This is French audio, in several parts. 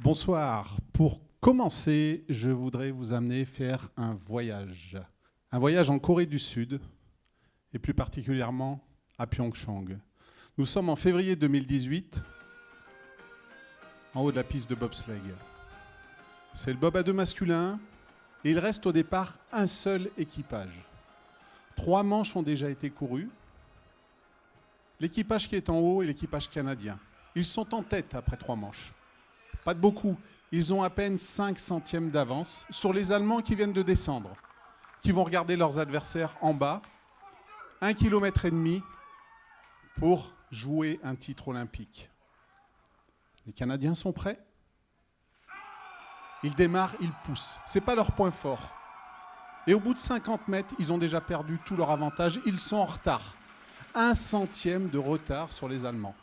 Bonsoir. Pour commencer, je voudrais vous amener faire un voyage. Un voyage en Corée du Sud, et plus particulièrement à Pyeongchang. Nous sommes en février 2018, en haut de la piste de bobsleigh. C'est le bob à deux masculin, et il reste au départ un seul équipage. 3 manches ont déjà été courues. L'équipage qui est en haut est l'équipage canadien. Ils sont en tête après 3 manches. Pas de beaucoup. Ils ont à peine 5 centièmes d'avance sur les Allemands qui viennent de descendre, qui vont regarder leurs adversaires en bas, 1,5 km pour jouer un titre olympique. Les Canadiens sont prêts. Ils démarrent, ils poussent. Ce n'est pas leur point fort. Et au bout de 50 mètres, ils ont déjà perdu tout leur avantage. Ils sont en retard. 1 centième de retard sur les Allemands.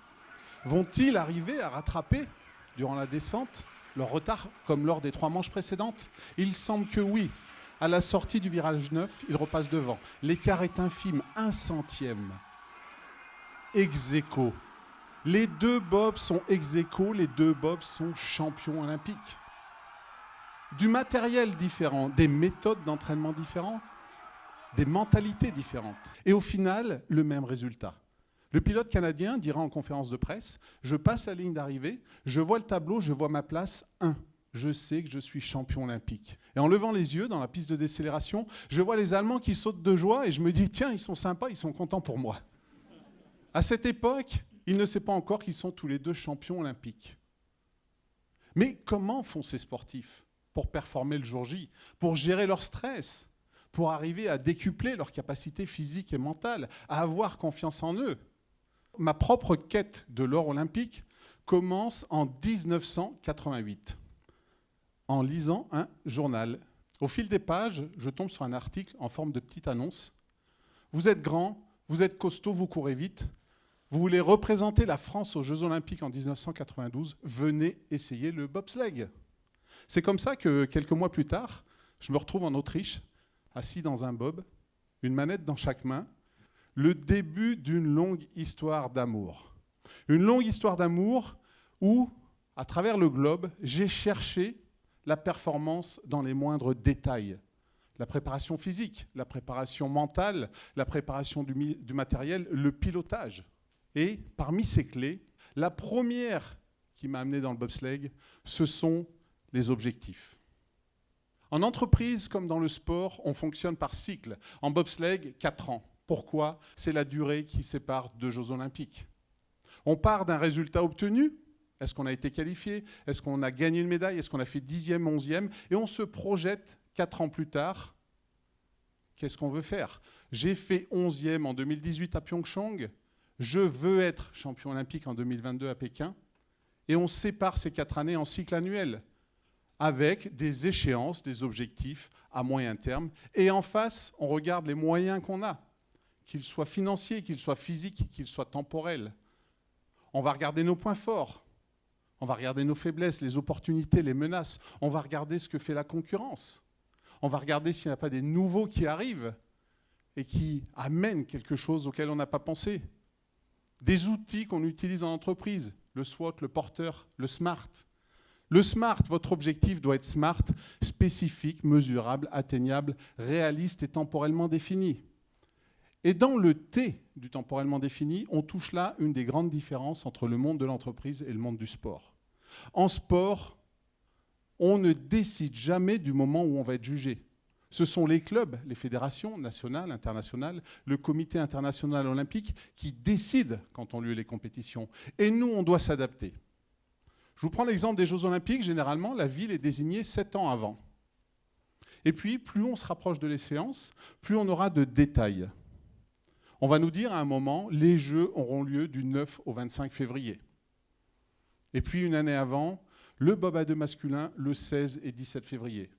Vont-ils arriver à rattraper durant la descente leur retard comme lors des 3 manches précédentes? Il semble que oui. À la sortie du virage 9, ils repassent devant. L'écart est infime, 1 centième. Ex aequo. Les 2 bobs sont ex aequo, les 2 bobs sont champions olympiques. Du matériel différent, des méthodes d'entraînement différentes, des mentalités différentes. Et au final, le même résultat. Le pilote canadien dira en conférence de presse, je passe la ligne d'arrivée, je vois le tableau, je vois ma place 1. Je sais que je suis champion olympique. Et en levant les yeux dans la piste de décélération, je vois les Allemands qui sautent de joie et je me dis, tiens, ils sont sympas, ils sont contents pour moi. À cette époque, il ne sait pas encore qu'ils sont tous les 2 champions olympiques. Mais comment font ces sportifs pour performer le jour J, pour gérer leur stress, pour arriver à décupler leur capacité physique et mentale, à avoir confiance en eux? Ma propre quête de l'or olympique commence en 1988, en lisant un journal. Au fil des pages, je tombe sur un article en forme de petite annonce. Vous êtes grand, vous êtes costaud, vous courez vite. Vous voulez représenter la France aux Jeux Olympiques en 1992, venez essayer le bobsleigh. C'est comme ça que, quelques mois plus tard, je me retrouve en Autriche, assis dans un bob, une manette dans chaque main, le début d'une longue histoire d'amour. Une longue histoire d'amour où, à travers le globe, j'ai cherché la performance dans les moindres détails. La préparation physique, la préparation mentale, la préparation du matériel, le pilotage. Et parmi ces clés, la première qui m'a amené dans le bobsleigh, ce sont les objectifs. En entreprise comme dans le sport, on fonctionne par cycle. En bobsleigh, 4 ans. Pourquoi? C'est la durée qui sépare 2 Jeux olympiques. On part d'un résultat obtenu. Est-ce qu'on a été qualifié? Est-ce qu'on a gagné une médaille? Est-ce qu'on a fait 10e, 11e? Et on se projette 4 ans plus tard. Qu'est-ce qu'on veut faire? J'ai fait 11e en 2018 à Pyeongchang. Je veux être champion olympique en 2022 à Pékin. Et on sépare ces 4 années en cycle annuel, avec des échéances, des objectifs à moyen terme. Et en face, on regarde les moyens qu'on a, qu'ils soient financiers, qu'ils soient physiques, qu'ils soient temporels. On va regarder nos points forts, on va regarder nos faiblesses, les opportunités, les menaces. On va regarder ce que fait la concurrence. On va regarder s'il n'y a pas des nouveaux qui arrivent et qui amènent quelque chose auquel on n'a pas pensé. Des outils qu'on utilise en entreprise, le SWOT, le porteur, le SMART. Le SMART, votre objectif doit être SMART, spécifique, mesurable, atteignable, réaliste et temporellement défini. Et dans le T du temporellement défini, on touche là une des grandes différences entre le monde de l'entreprise et le monde du sport. En sport, on ne décide jamais du moment où on va être jugé. Ce sont les clubs, les fédérations nationales, internationales, le comité international olympique qui décident quand ont lieu les compétitions. Et nous, on doit s'adapter. Je vous prends l'exemple des Jeux olympiques. Généralement, la ville est désignée 7 ans avant. Et puis, plus on se rapproche de l'échéance, plus on aura de détails. On va nous dire à un moment, les Jeux auront lieu du 9 au 25 février. Et puis, une année avant, le bob à deux masculin, le 16 et 17 février.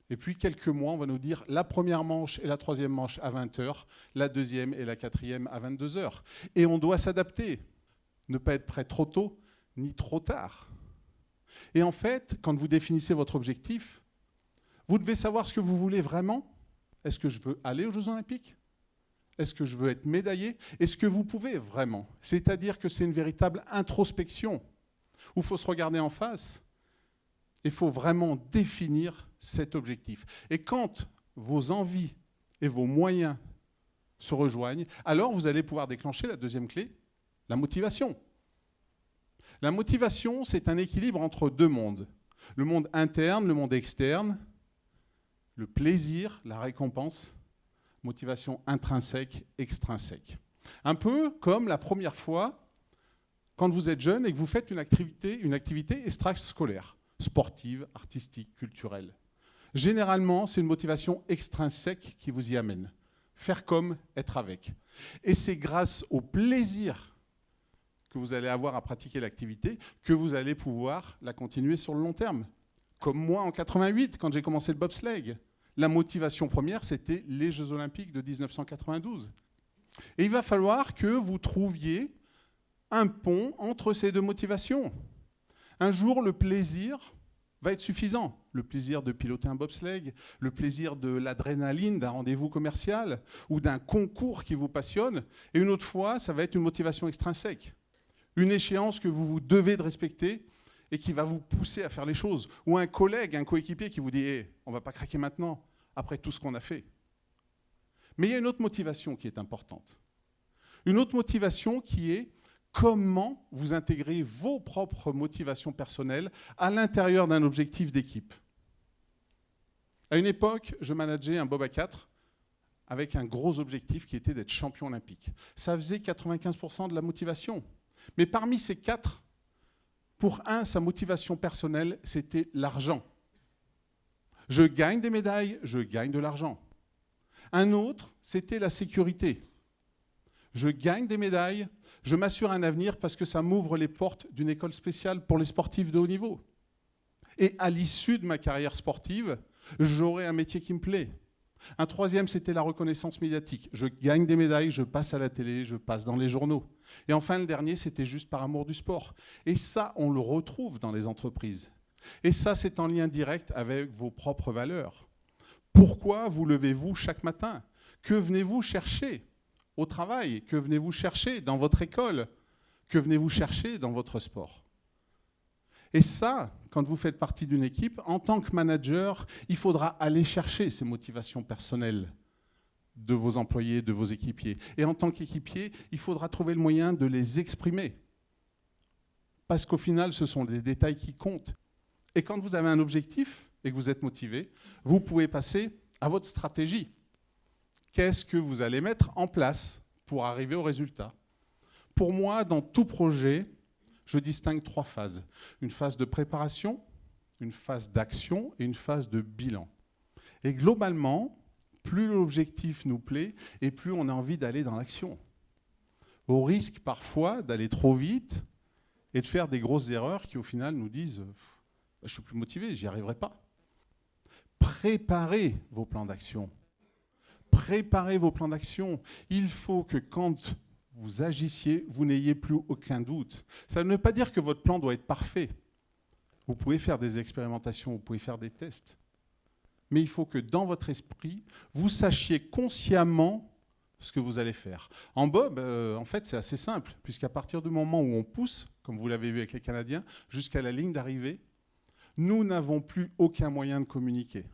Et puis, quelques mois, on va nous dire la première manche et la 3e manche à 20h, la 2e et la 4e à 22h. Et on doit s'adapter, ne pas être prêt trop tôt, ni trop tard. Et en fait, quand vous définissez votre objectif, vous devez savoir ce que vous voulez vraiment. Est-ce que je veux aller aux Jeux Olympiques? Est-ce que je veux être médaillé? Est-ce que vous pouvez vraiment? C'est-à-dire que c'est une véritable introspection où il faut se regarder en face Il faut vraiment définir cet objectif. Et quand vos envies et vos moyens se rejoignent, alors vous allez pouvoir déclencher la deuxième clé, la motivation. La motivation, c'est un équilibre entre deux mondes. Le monde interne, le monde externe, le plaisir, la récompense, motivation intrinsèque, extrinsèque. Un peu comme la première fois quand vous êtes jeune et que vous faites une activité extrascolaire, sportive, artistique, culturelle. Généralement, c'est une motivation extrinsèque qui vous y amène. Faire comme, être avec. Et c'est grâce au plaisir que vous allez avoir à pratiquer l'activité que vous allez pouvoir la continuer sur le long terme. Comme moi en 88, quand j'ai commencé le bobsleigh. La motivation première, c'était les Jeux Olympiques de 1992. Et il va falloir que vous trouviez un pont entre ces deux motivations. Un jour, le plaisir va être suffisant. Le plaisir de piloter un bobsleigh, le plaisir de l'adrénaline d'un rendez-vous commercial ou d'un concours qui vous passionne. Et une autre fois, ça va être une motivation extrinsèque. Une échéance que vous devez de respecter et qui va vous pousser à faire les choses. Ou un collègue, un coéquipier qui vous dit hey, « on ne va pas craquer maintenant, après tout ce qu'on a fait ». Mais il y a une autre motivation qui est importante. Une autre motivation qui est comment vous intégrez vos propres motivations personnelles à l'intérieur d'un objectif d'équipe. À une époque, je manageais un bob à 4 avec un gros objectif qui était d'être champion olympique. Ça faisait 95% de la motivation. Mais parmi ces 4, pour un, sa motivation personnelle, c'était l'argent. Je gagne des médailles, je gagne de l'argent. Un autre, c'était la sécurité. Je gagne des médailles, je m'assure un avenir parce que ça m'ouvre les portes d'une école spéciale pour les sportifs de haut niveau. Et à l'issue de ma carrière sportive, j'aurai un métier qui me plaît. Un troisième, c'était la reconnaissance médiatique. Je gagne des médailles, je passe à la télé, je passe dans les journaux. Et enfin, le dernier, c'était juste par amour du sport. Et ça, on le retrouve dans les entreprises. Et ça, c'est en lien direct avec vos propres valeurs. Pourquoi vous levez-vous chaque matin? Que venez-vous chercher au travail? Que venez-vous chercher dans votre école? Que venez-vous chercher dans votre sport? Et ça, quand vous faites partie d'une équipe, en tant que manager, il faudra aller chercher ces motivations personnelles de vos employés, de vos équipiers. Et en tant qu'équipier, il faudra trouver le moyen de les exprimer. Parce qu'au final, ce sont les détails qui comptent. Et quand vous avez un objectif et que vous êtes motivé, vous pouvez passer à votre stratégie. Qu'est-ce que vous allez mettre en place pour arriver au résultat? Pour moi, dans tout projet, je distingue 3 phases. Une phase de préparation, une phase d'action et une phase de bilan. Et globalement, plus l'objectif nous plaît et plus on a envie d'aller dans l'action. Au risque parfois d'aller trop vite et de faire des grosses erreurs qui au final nous disent « je suis plus motivé, j'y arriverai pas ». Préparez vos plans d'action. Préparez vos plans d'action. Il faut que quand vous agissiez, vous n'ayez plus aucun doute. Ça ne veut pas dire que votre plan doit être parfait. Vous pouvez faire des expérimentations, vous pouvez faire des tests. Mais il faut que dans votre esprit, vous sachiez consciemment ce que vous allez faire. En bob, en fait, c'est assez simple, puisqu'à partir du moment où on pousse, comme vous l'avez vu avec les Canadiens, jusqu'à la ligne d'arrivée, nous n'avons plus aucun moyen de communiquer.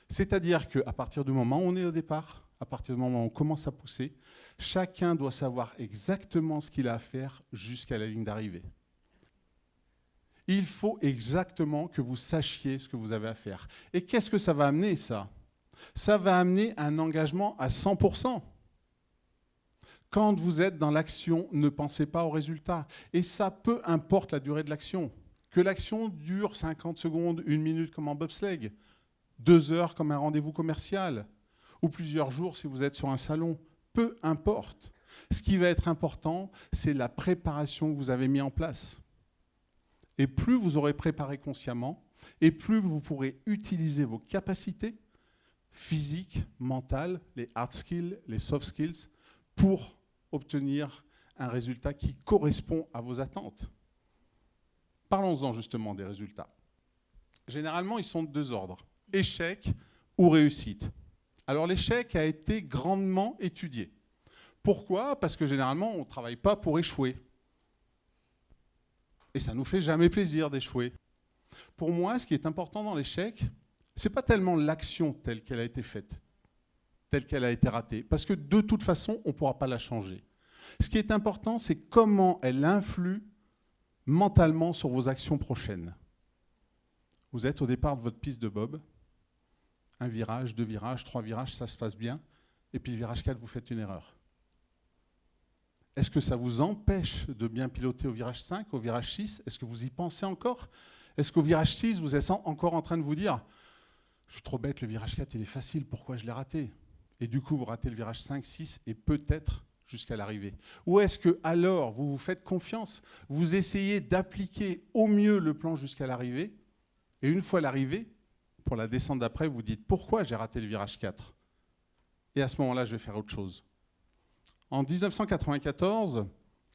C'est-à-dire qu'à partir du moment où on est au départ, à partir du moment où on commence à pousser, chacun doit savoir exactement ce qu'il a à faire jusqu'à la ligne d'arrivée. Il faut exactement que vous sachiez ce que vous avez à faire. Et qu'est-ce que ça va amener, ça? Ça va amener un engagement à 100%. Quand vous êtes dans l'action, ne pensez pas au résultat. Et ça, peu importe la durée de l'action. Que l'action dure 50 secondes, 1 minute comme en bobsleigh, 2 heures comme un rendez-vous commercial, ou plusieurs jours si vous êtes sur un salon, peu importe. Ce qui va être important, c'est la préparation que vous avez mise en place. Et plus vous aurez préparé consciemment, et plus vous pourrez utiliser vos capacités physiques, mentales, les hard skills, les soft skills, pour obtenir un résultat qui correspond à vos attentes. Parlons-en justement des résultats. Généralement, ils sont de 2 ordres, échec ou réussite. Alors l'échec a été grandement étudié. Pourquoi? Parce que généralement, on ne travaille pas pour échouer. Et ça ne nous fait jamais plaisir d'échouer. Pour moi, ce qui est important dans l'échec, ce n'est pas tellement l'action telle qu'elle a été faite, telle qu'elle a été ratée, parce que de toute façon, on ne pourra pas la changer. Ce qui est important, c'est comment elle influe mentalement sur vos actions prochaines. Vous êtes au départ de votre piste de bob, un virage, 2 virages, 3 virages, ça se passe bien, et puis le virage 4, vous faites une erreur. Est-ce que ça vous empêche de bien piloter au virage 5, au virage 6? Est-ce que vous y pensez encore? Est-ce qu'au virage 6, vous êtes encore en train de vous dire « Je suis trop bête, le virage 4, il est facile, pourquoi je l'ai raté ?» Et du coup, vous ratez le virage 5, 6 et peut-être jusqu'à l'arrivée. Ou est-ce que alors vous vous faites confiance, vous essayez d'appliquer au mieux le plan jusqu'à l'arrivée, et une fois l'arrivée, pour la descente d'après, vous dites « Pourquoi j'ai raté le virage 4 ?» Et à ce moment-là, je vais faire autre chose. En 1994,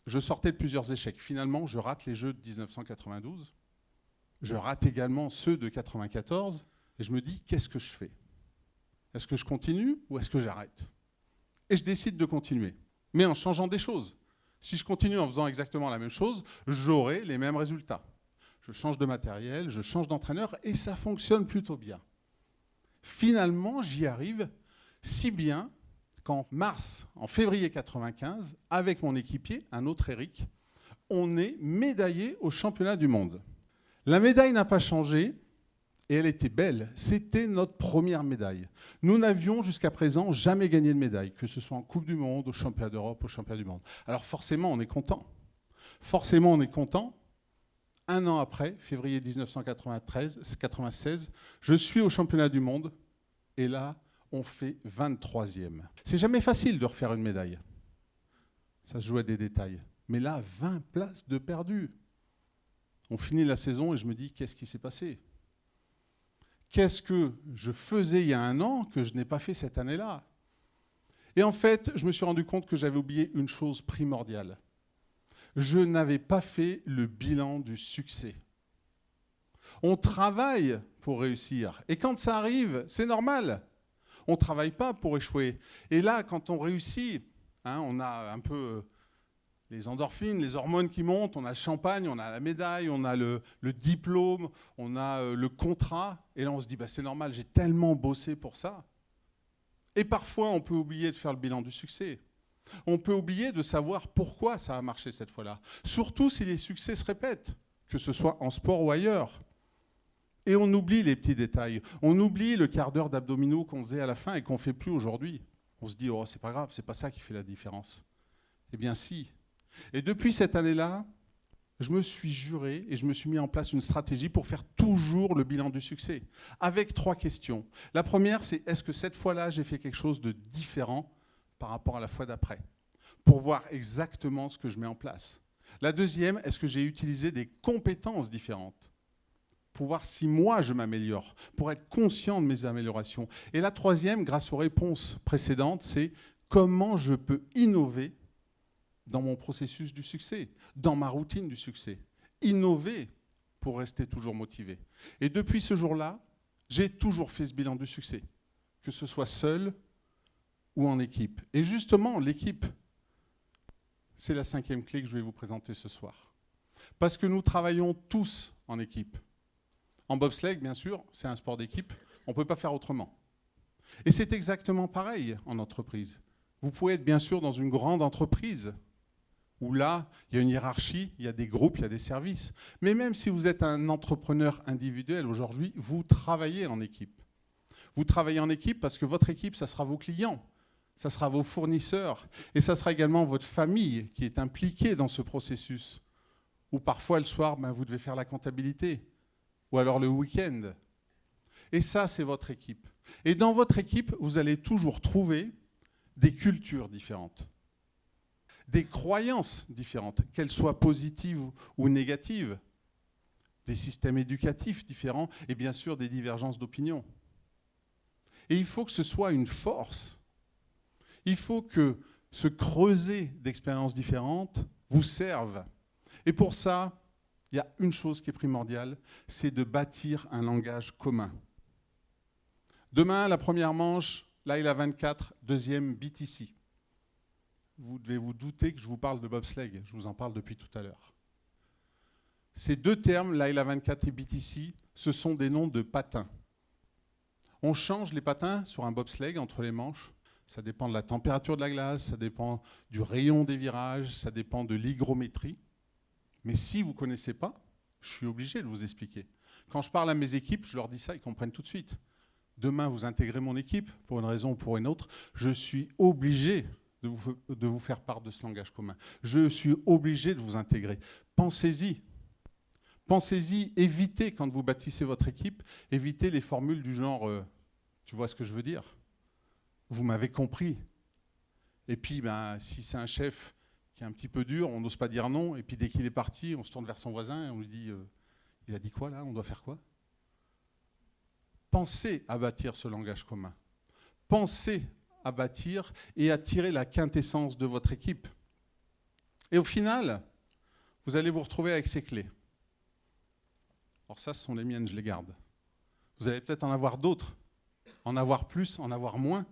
je sortais de plusieurs échecs. Finalement, je rate les jeux de 1992. Je rate également ceux de 1994. Et je me dis, qu'est-ce que je fais? Est-ce que je continue ou est-ce que j'arrête? Et je décide de continuer, mais en changeant des choses. Si je continue en faisant exactement la même chose, j'aurai les mêmes résultats. Je change de matériel, je change d'entraîneur, et ça fonctionne plutôt bien. Finalement, j'y arrive si bien qu'en février 1995, avec mon équipier, un autre Eric, on est médaillé au championnat du monde. La médaille n'a pas changé, et elle était belle. C'était notre première médaille. Nous n'avions jusqu'à présent jamais gagné de médaille, que ce soit en Coupe du Monde, au Championnat d'Europe, au Championnat du Monde. Alors forcément, on est content. Forcément, on est content. Un an après, février 1996, je suis au Championnat du Monde, et là, on fait 23e. C'est jamais facile de refaire une médaille. Ça se joue à des détails. Mais là, 20 places de perdu. On finit la saison et je me dis, qu'est-ce qui s'est passé? Qu'est-ce que je faisais il y a un an que je n'ai pas fait cette année-là? Et en fait, je me suis rendu compte que j'avais oublié une chose primordiale. Je n'avais pas fait le bilan du succès. On travaille pour réussir. Et quand ça arrive, c'est normal. On ne travaille pas pour échouer. Et là, quand on réussit, on a un peu les endorphines, les hormones qui montent, on a le champagne, on a la médaille, on a le diplôme, on a le contrat. Et là, on se dit, c'est normal, j'ai tellement bossé pour ça. Et parfois, on peut oublier de faire le bilan du succès. On peut oublier de savoir pourquoi ça a marché cette fois-là. Surtout si les succès se répètent, que ce soit en sport ou ailleurs. Et on oublie les petits détails. On oublie le quart d'heure d'abdominaux qu'on faisait à la fin et qu'on ne fait plus aujourd'hui. On se dit, oh, c'est pas grave, c'est pas ça qui fait la différence. Eh bien, si. Et depuis cette année-là, je me suis juré et je me suis mis en place une stratégie pour faire toujours le bilan du succès, avec 3 questions. La première, c'est est-ce que cette fois-là, j'ai fait quelque chose de différent par rapport à la fois d'après, pour voir exactement ce que je mets en place. La deuxième, est-ce que j'ai utilisé des compétences différentes pour voir si moi je m'améliore, pour être conscient de mes améliorations. Et la troisième, grâce aux réponses précédentes, c'est comment je peux innover dans mon processus du succès, dans ma routine du succès. Innover pour rester toujours motivé. Et depuis ce jour-là, j'ai toujours fait ce bilan du succès, que ce soit seul ou en équipe. Et justement, l'équipe, c'est la 5e clé que je vais vous présenter ce soir. Parce que nous travaillons tous en équipe. En bobsleigh, bien sûr, c'est un sport d'équipe, on ne peut pas faire autrement. Et c'est exactement pareil en entreprise. Vous pouvez être bien sûr dans une grande entreprise, où là, il y a une hiérarchie, il y a des groupes, il y a des services. Mais même si vous êtes un entrepreneur individuel aujourd'hui, vous travaillez en équipe. Vous travaillez en équipe parce que votre équipe, ça sera vos clients, ça sera vos fournisseurs, et ça sera également votre famille qui est impliquée dans ce processus. Ou parfois, le soir, vous devez faire la comptabilité. Ou alors le week-end. Et ça, c'est votre équipe. Et dans votre équipe, vous allez toujours trouver des cultures différentes, des croyances différentes, qu'elles soient positives ou négatives, des systèmes éducatifs différents et bien sûr des divergences d'opinion. Et il faut que ce soit une force. Il faut que ce creuset d'expériences différentes vous serve. Et pour ça, il y a une chose qui est primordiale, c'est de bâtir un langage commun. Demain, la première manche, là il a 24, deuxième BTC. Vous devez vous douter que je vous parle de bobsleigh, je vous en parle depuis tout à l'heure. Ces deux termes, l'AILA 24 et BTC, ce sont des noms de patins. On change les patins sur un bobsleigh entre les manches. Ça dépend de la température de la glace, ça dépend du rayon des virages, ça dépend de l'hygrométrie. Mais si vous ne connaissez pas, je suis obligé de vous expliquer. Quand je parle à mes équipes, je leur dis ça, ils comprennent tout de suite. Demain, vous intégrez mon équipe, pour une raison ou pour une autre, je suis obligé de vous faire part de ce langage commun. Je suis obligé de vous intégrer. Pensez-y. Pensez-y, évitez, quand vous bâtissez votre équipe, évitez les formules du genre tu vois ce que je veux dire? Vous m'avez compris. Et puis, si c'est un chef qui est un petit peu dur, on n'ose pas dire non, et puis dès qu'il est parti, on se tourne vers son voisin et on lui dit il a dit quoi là? On doit faire quoi? Pensez à bâtir ce langage commun. Pensez à bâtir et à tirer la quintessence de votre équipe. Et au final, vous allez vous retrouver avec ces clés. Alors ça, ce sont les miennes, je les garde. Vous allez peut-être en avoir d'autres, en avoir plus, en avoir moins,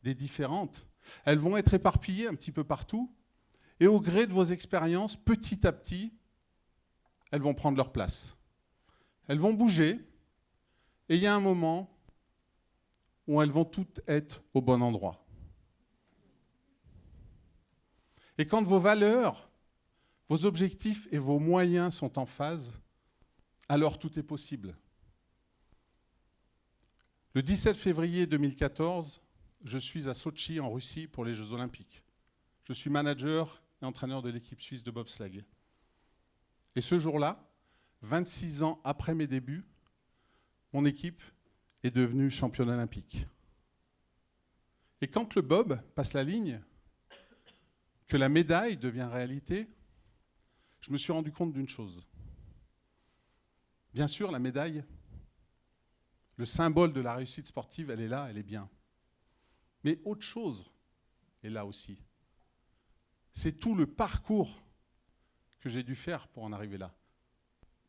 des différentes. Elles vont être éparpillées un petit peu partout, et au gré de vos expériences, petit à petit, elles vont prendre leur place. Elles vont bouger, et il y a un moment où elles vont toutes être au bon endroit. Et quand vos valeurs, vos objectifs et vos moyens sont en phase, alors tout est possible. Le 17 février 2014, je suis à Sotchi, en Russie, pour les Jeux Olympiques. Je suis manager et entraîneur de l'équipe suisse de bobsleigh. Et ce jour-là, 26 ans après mes débuts, mon équipe est devenue championne olympique. Et quand le bob passe la ligne, que la médaille devient réalité, je me suis rendu compte d'une chose. Bien sûr, la médaille, le symbole de la réussite sportive, elle est là, elle est bien. Mais autre chose est là aussi. C'est tout le parcours que j'ai dû faire pour en arriver là.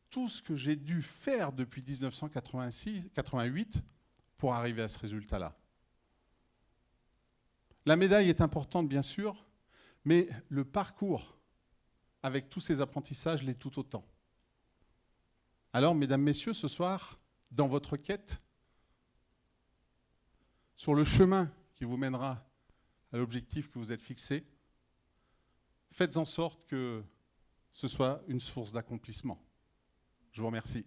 Tout ce que j'ai dû faire depuis 1988 pour arriver à ce résultat-là. La médaille est importante, bien sûr, mais le parcours, avec tous ces apprentissages, l'est tout autant. Alors, mesdames, messieurs, ce soir, dans votre quête, sur le chemin qui vous mènera à l'objectif que vous êtes fixé, faites en sorte que ce soit une source d'accomplissement. Je vous remercie.